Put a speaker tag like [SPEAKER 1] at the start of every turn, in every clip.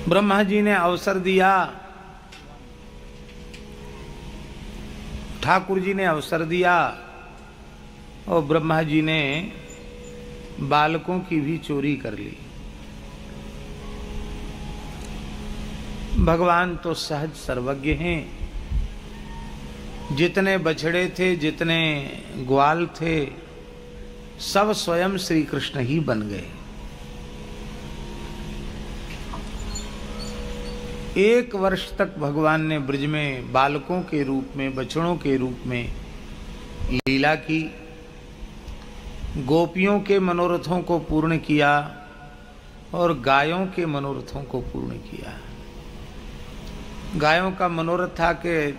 [SPEAKER 1] ब्रह्मा जी ने अवसर दिया, ठाकुर जी ने अवसर दिया और ब्रह्मा जी ने बालकों की भी चोरी कर ली। भगवान तो सहज सर्वज्ञ हैं। जितने बछड़े थे, जितने ग्वाल थे, सब स्वयं श्री कृष्ण ही बन गए। एक वर्ष तक भगवान ने ब्रज में बालकों के रूप में, बछड़ों के रूप में लीला की, गोपियों के मनोरथों को पूर्ण किया और गायों के मनोरथों को पूर्ण किया। गायों का मनोरथ था कि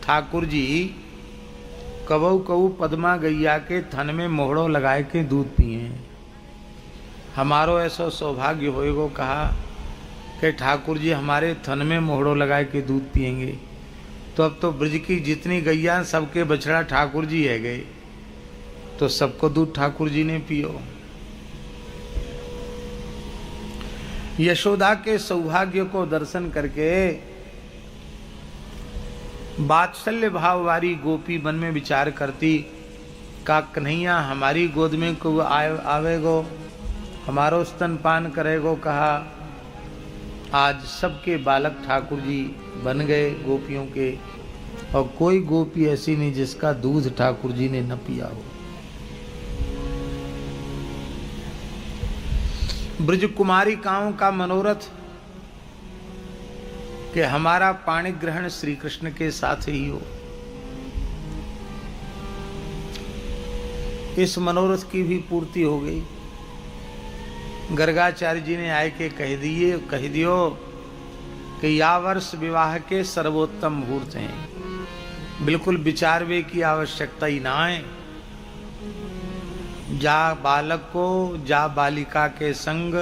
[SPEAKER 1] ठाकुर जी कबऊ कबू पद्मा गैया के थन में मोहड़ो लगाए के दूध पिए। हमारो ऐसा सौभाग्य होएगो, कहा कि ठाकुर जी हमारे थन में मोहड़ो लगाए के दूध पिएंगे, तो अब तो ब्रज की जितनी गैया सबके बछड़ा ठाकुर जी है गए, तो सबको दूध ठाकुर जी ने पियो। यशोदा के सौभाग्य को दर्शन करके वात्सल्य भाव वाली गोपी मन में विचार करती, का कन्हैया हमारी गोद में को आवेगो, हमारो स्तनपान करेगो। कहा आज सबके बालक ठाकुर जी बन गए गोपियों के, और कोई गोपी ऐसी नहीं जिसका दूध ठाकुर जी ने न पिया हो। ब्रज कुमारिकाओं का मनोरथ कि हमारा पाणी ग्रहण श्री कृष्ण के साथ ही हो। इस मनोरथ की भी पूर्ति हो गई। गर्गाचार्य जी ने आए के कह दियो कि या वर्ष विवाह के सर्वोत्तम मुहूर्त हैं, बिल्कुल विचारवे की आवश्यकता ही ना है। जा बालक को जा बालिका के संग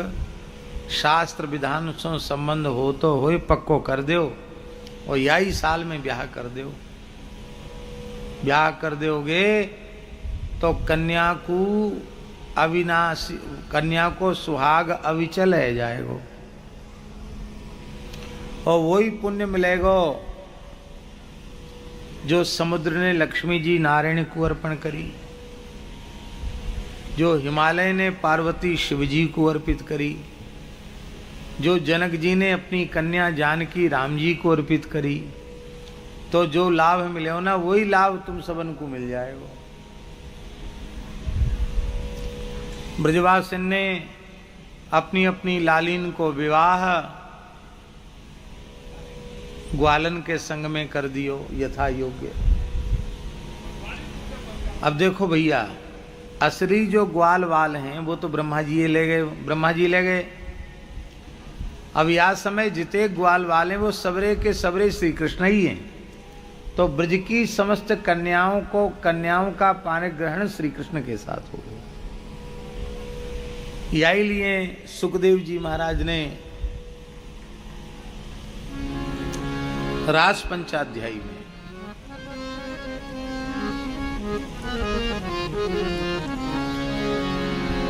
[SPEAKER 1] शास्त्र विधान से संबंध हो तो होए पक्को कर दो, और यही साल में ब्याह कर दो। ब्याह कर दोगे तो कन्या को अविनाशी, कन्या को सुहाग अविचल है जाएगो, और वही पुण्य मिलेगो जो समुद्र ने लक्ष्मी जी नारायण को अर्पण करी, जो हिमालय ने पार्वती शिव जी को अर्पित करी, जो जनक जी ने अपनी कन्या जानकी राम जी को अर्पित करी। तो जो लाभ मिले हो ना, वही लाभ तुम सबन को मिल जाएगा। ब्रजवासिन ने अपनी अपनी लालीन को विवाह ग्वालन के संग में कर दियो यथा योग्य। अब देखो भैया, असली जो ग्वाल वाल हैं वो तो ब्रह्मा जी ले गए, ब्रह्मा जी ले गए। अब यह समय जिते ग्वाल वाले वो सबरे के सबरे श्री कृष्ण ही हैं। तो ब्रज की समस्त कन्याओं का पाणी ग्रहण श्री कृष्ण के साथ हो गया। यही लिए सुखदेव जी महाराज ने रास पंचाध्यायी में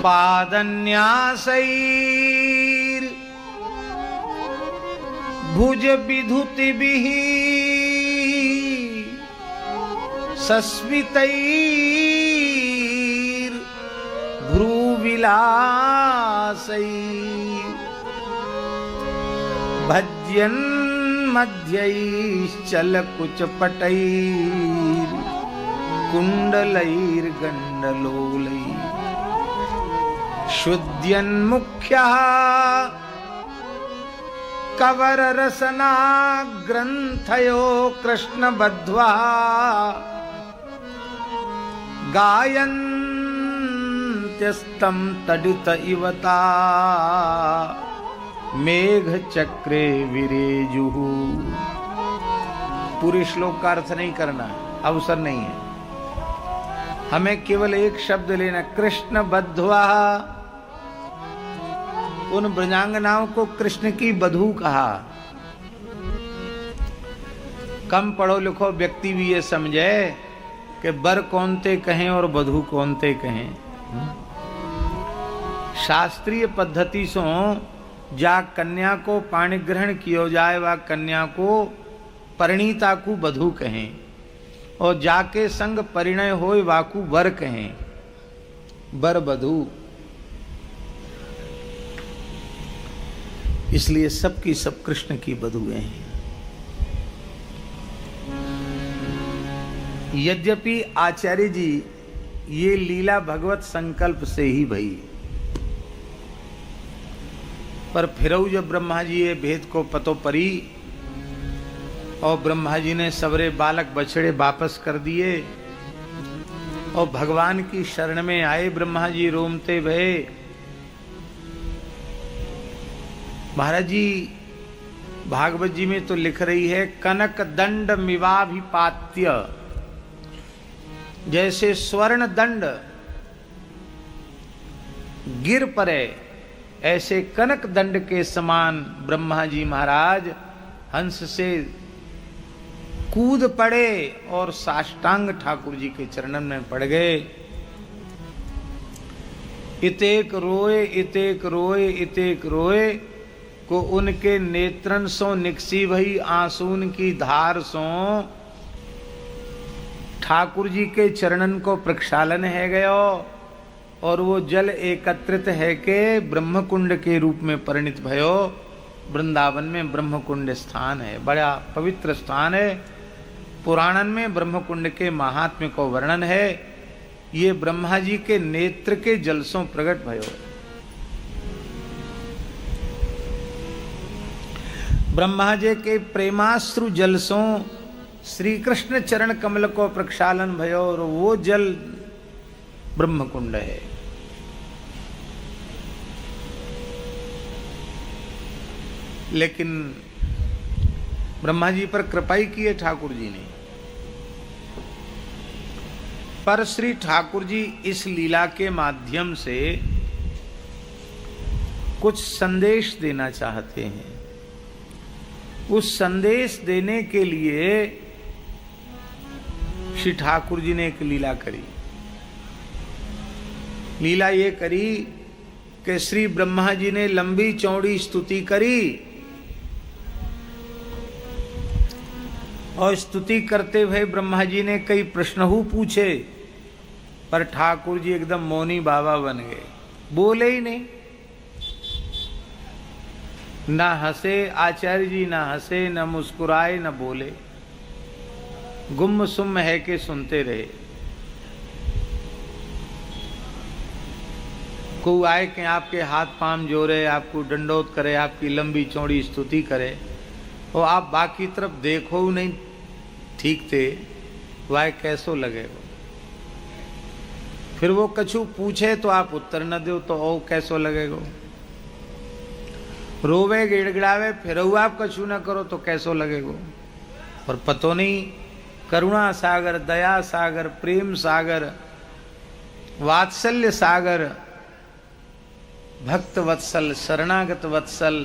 [SPEAKER 1] पादन्यासैर भुज विधुतिभिः सस्मितैर भ्रूविलासैर भज्यन् मध्यैश्चलकुचपटैर कुण्डलैर्गण्डलोलैः शुद्ध्यन्मुख्यः कवररसना ग्रन्थयो कृष्णबद्ध्वा गायन्त्यस्तं तडित इवता मेघचक्रे विरेजुः। पूरे श्लोक का अर्थ नहीं करना, अवसर नहीं है। हमें केवल एक शब्द लेना, कृष्ण बद्ध्वा। उन ब्रजांगनाओं को कृष्ण की बधू कहा। कम पढ़ो लिखो व्यक्ति भी ये समझे कि बर कौनते कहें और बधू कौनते कहें। शास्त्रीय पद्धति से जा कन्या को पाणिग्रहण कियो जाए वा कन्या को परिणीता को बधू कहें, और जाके संग परिणय होय वाकू वर कहें, वर बधू। इसलिए सबकी सब कृष्ण की बधुएं हैं। यद्यपि आचार्य जी ये लीला भगवत संकल्प से ही भई, पर फिर जब ब्रह्मा जी ये भेद को पतो परी और ब्रह्मा जी ने सबरे बालक बछड़े वापस कर दिए और भगवान की शरण में आए, ब्रह्मा जी रोमते भये। महाराज जी भागवत जी में तो लिख रही है, कनक दंड मिवाभिपात्य, जैसे स्वर्ण दंड गिर पड़े ऐसे कनक दंड के समान ब्रह्मा जी महाराज हंस से कूद पड़े और साष्टांग ठाकुर जी के चरणन में पड़ गए। इतेक रोए इतेक रोए इतेक रोए को उनके नेत्रन सो निकसी भई आंसून की धार सो ठाकुर जी के चरणन को प्रक्षालन है गयो और वो जल एकत्रित है के ब्रह्मकुंड के रूप में परिणित भयो। वृंदावन में ब्रह्मकुंड स्थान है, बड़ा पवित्र स्थान है। पुराणन में ब्रह्मकुंड के महात्म्य को वर्णन है। ये ब्रह्मा जी के नेत्र के जलसों प्रकट भयो। ब्रह्मा जी के प्रेमाश्रु जलसों श्री कृष्ण चरण कमल को प्रक्षालन भयो और वो जल ब्रह्मकुंड है। लेकिन ब्रह्मा जी पर कृपा ही की है ठाकुर जी ने। पर श्री ठाकुर जी इस लीला के माध्यम से कुछ संदेश देना चाहते हैं। उस संदेश देने के लिए श्री ठाकुर जी ने एक लीला करी। लीला ये करी कि श्री ब्रह्मा जी ने लंबी चौड़ी स्तुति करी और स्तुति करते हुए ब्रह्मा जी ने कई प्रश्न पूछे, पर ठाकुर जी एकदम मौनी बाबा बन गए, बोले ही नहीं। ना हंसे आचार्य जी, ना हंसे, न मुस्कुराए, न बोले, गुम सुम है के सुनते रहे। को आए कि आपके हाथ पांव जोड़े, आपको दंडोत करे, आपकी लंबी चौड़ी स्तुति करे और आप बाकी तरफ देखो नहीं ठीक थे, वह कैसो लगेगा। फिर वो कछु पूछे तो आप उत्तर न दो तो ओ कैसो लगेगा। रोवे गिड़गिड़ावे फिर आप कछु न करो तो कैसो लगेगा। और पतो नहीं, करुणा सागर, दया सागर, प्रेम सागर, वात्सल्य सागर, भक्त वत्सल, शरणागत वत्सल,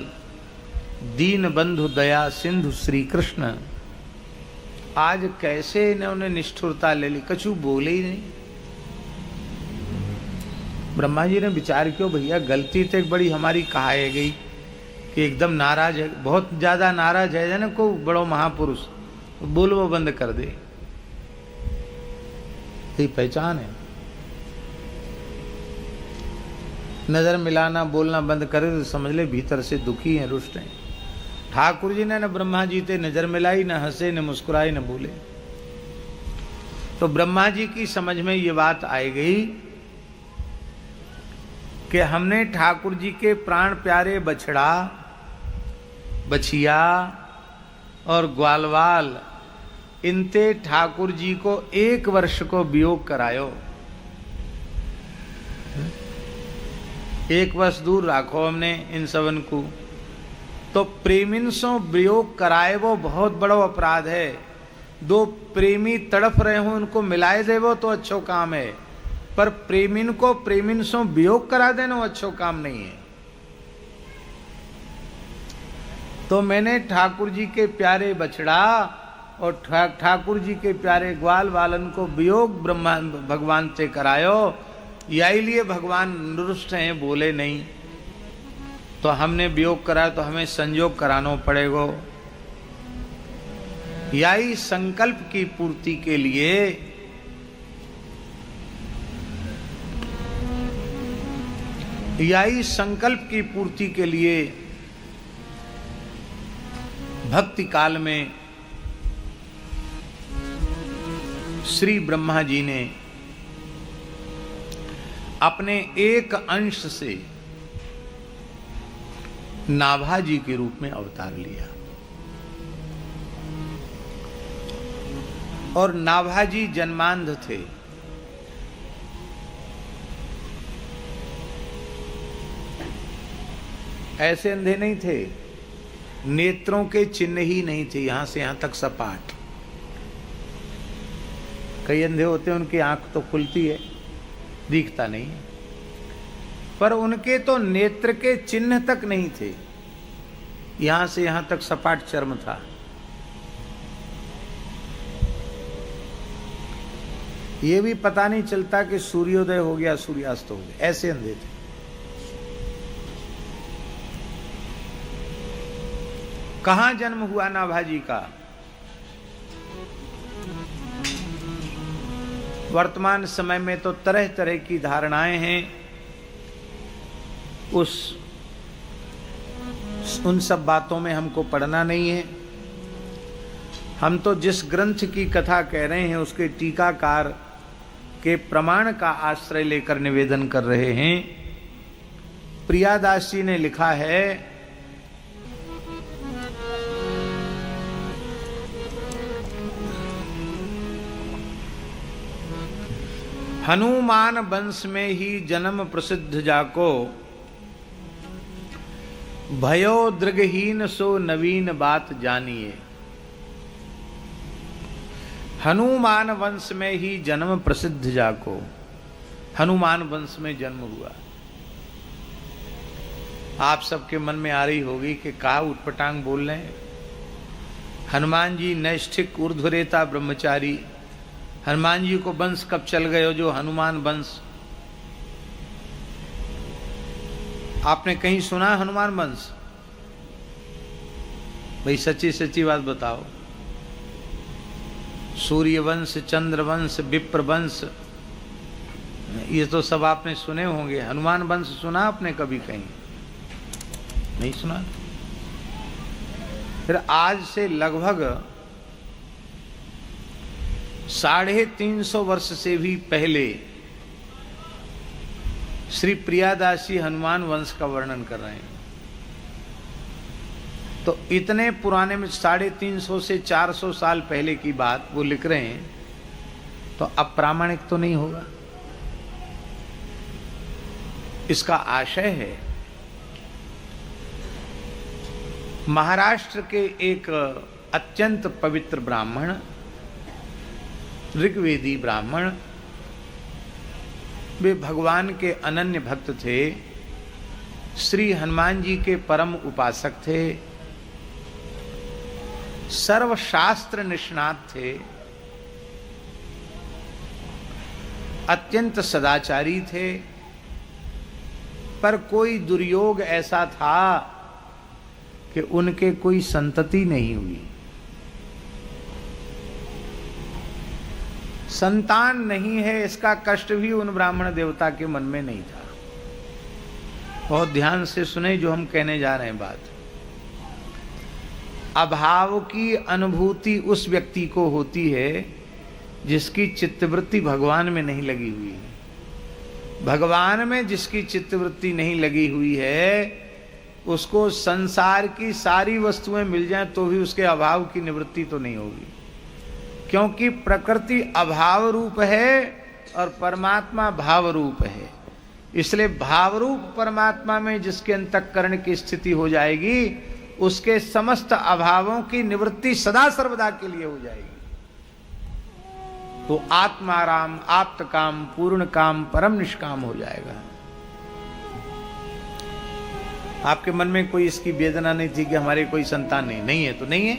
[SPEAKER 1] दीन बंधु दया सिंधु श्री कृष्ण, आज कैसे इन्होंने निष्ठुरता ले ली, कछु बोले ही नहीं। ब्रह्मा जी ने विचार किया, भैया गलती तो एक बड़ी हमारी कहा गई कि एकदम नाराज है, बहुत ज्यादा नाराज है ना को बड़ो महापुरुष, बोलवो बंद कर दे। ये पहचान है। नजर मिलाना बोलना बंद करे तो समझ ले भीतर से दुखी हैं, रुष्ट हैं। ठाकुर जी ने न ब्रह्मा जी ते नजर मिलाई, न हंसे, न मुस्कुराए, न बोले। तो ब्रह्मा जी की समझ में ये बात आई गई कि हमने ठाकुर जी के प्राण प्यारे बछड़ा, बछिया और ग्वालवाल, इनते ठाकुर जी को 1 वर्ष को वियोग करायो। 1 वर्ष दूर राखो हमने इन सबन को। तो प्रेमिन सो वियोग कराए वो बहुत बड़ो अपराध है। 2 प्रेमी तड़फ रहे हो उनको मिलाए दे वो तो अच्छो काम है, पर प्रेमिन को प्रेमिन सो वियोग करा देना वो अच्छो काम नहीं है। तो मैंने ठाकुर जी के प्यारे बछड़ा और ठाकुर जी के प्यारे ग्वाल वालन को वियोग ब्रह्मा भगवान से करायो। यही लिए भगवान निरुष्ट हैं, बोले नहीं। तो हमने वियोग करा तो हमें संयोग कराना पड़ेगा। याई संकल्प की पूर्ति के लिए भक्ति काल में श्री ब्रह्मा जी ने अपने एक अंश से नाभा जी के रूप में अवतार लिया और नाभा जी जन्मांध थे। ऐसे अंधे नहीं थे, नेत्रों के चिन्ह ही नहीं थे, यहां से यहां तक सपाट। कई अंधे होते हैं उनकी आंख तो खुलती है, दिखता नहीं है, पर उनके तो नेत्र के चिन्ह तक नहीं थे, यहां से यहां तक सपाट चर्म था। ये भी पता नहीं चलता कि सूर्योदय हो गया सूर्यास्त हो गया, ऐसे अंधे थे। कहां जन्म हुआ नाभा जी का? वर्तमान समय में तो तरह तरह की धारणाएं हैं, उन सब बातों में हमको पढ़ना नहीं है। हम तो जिस ग्रंथ की कथा कह रहे हैं उसके टीकाकार के प्रमाण का आश्रय लेकर निवेदन कर रहे हैं। प्रियादास जी ने लिखा है, हनुमान वंश में ही जन्म प्रसिद्ध जाको, भयो दृगहीन सो नवीन बात जानिए। हनुमान वंश में ही जन्म प्रसिद्ध जाको, हनुमान वंश में जन्म हुआ। आप सबके मन में आ रही होगी कि का उटपटांग बोल रहे हैं। हनुमान जी नैष्ठिक ऊर्ध्वरेता ब्रह्मचारी, हनुमान जी को वंश कब चल गए हो जो हनुमान वंश? आपने कहीं सुना हनुमान वंश? भाई सच्ची सच्ची बात बताओ। सूर्यवंश, चंद्रवंश, विप्रवंश, ये तो सब आपने सुने होंगे। हनुमान वंश सुना आपने कभी कहीं? नहीं सुना। फिर आज से लगभग 350 वर्ष से भी पहले श्री प्रियादास जी हनुमान वंश का वर्णन कर रहे हैं। तो इतने पुराने में 350 से 400 साल पहले की बात वो लिख रहे हैं, तो अब प्रामाणिक तो नहीं होगा। इसका आशय है महाराष्ट्र के एक अत्यंत पवित्र ब्राह्मण, ऋग्वेदी ब्राह्मण, वे भगवान के अनन्य भक्त थे, श्री हनुमान जी के परम उपासक थे, सर्वशास्त्र निष्णात थे, अत्यंत सदाचारी थे, पर कोई दुर्योग ऐसा था कि उनके कोई संतति नहीं हुई, संतान नहीं है, इसका कष्ट भी उन ब्राह्मण देवता के मन में नहीं था। बहुत ध्यान से सुने जो हम कहने जा रहे हैं बात। अभाव की अनुभूति उस व्यक्ति को होती है जिसकी चित्तवृत्ति भगवान में नहीं लगी हुई है। भगवान में जिसकी चित्तवृत्ति नहीं लगी हुई है उसको संसार की सारी वस्तुएं मिल जाएं तो भी उसके अभाव की निवृत्ति तो नहीं होगी, क्योंकि प्रकृति अभाव रूप है और परमात्मा भाव रूप है। इसलिए भाव रूप परमात्मा में जिसके अंतःकरण की स्थिति हो जाएगी उसके समस्त अभावों की निवृत्ति सदा सर्वदा के लिए हो जाएगी। तो आत्माराम, आप्त काम, पूर्ण काम, परम निष्काम हो जाएगा। आपके मन में कोई इसकी वेदना नहीं थी कि हमारे कोई संतान नहीं है, तो नहीं है।